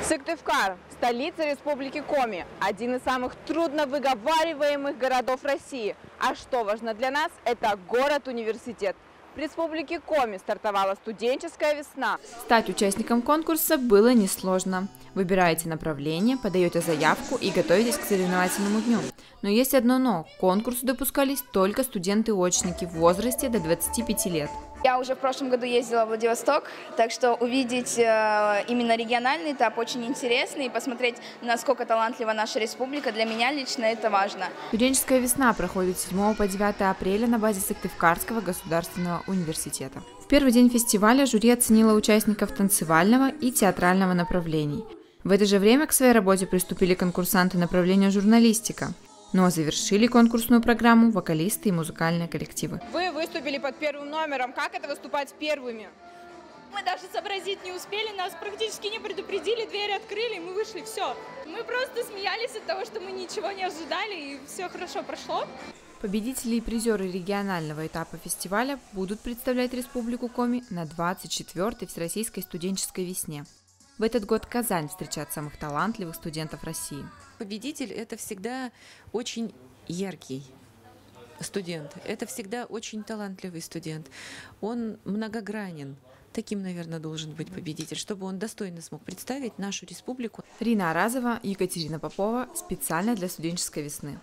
Сыктывкар – столица Республики Коми, один из самых трудновыговариваемых городов России. А что важно для нас – это город-университет. В Республике Коми стартовала студенческая весна. Стать участником конкурса было несложно. Выбираете направление, подаете заявку и готовитесь к соревновательному дню. Но есть одно «но» – к конкурсу допускались только студенты-очники в возрасте до 25 лет. Я уже в прошлом году ездила в Владивосток, так что увидеть именно региональный этап очень интересно и посмотреть, насколько талантлива наша республика, для меня лично это важно. Студенческая весна проходит с 7 по 9 апреля на базе Сыктывкарского государственного университета. В первый день фестиваля жюри оценило участников танцевального и театрального направлений. В это же время к своей работе приступили конкурсанты направления журналистика. Ну а завершили конкурсную программу вокалисты и музыкальные коллективы. Вы выступили под первым номером. Как это выступать первыми? Мы даже сообразить не успели, нас практически не предупредили, двери открыли, и мы вышли, все. Мы просто смеялись от того, что мы ничего не ожидали, и все хорошо прошло. Победители и призеры регионального этапа фестиваля будут представлять Республику Коми на 24-й Всероссийской студенческой весне. В этот год Казань встречает самых талантливых студентов России. Победитель – это всегда очень яркий студент, это всегда очень талантливый студент. Он многогранен. Таким, наверное, должен быть победитель, чтобы он достойно смог представить нашу республику. Рина Аразова, Екатерина Попова специально для студенческой весны.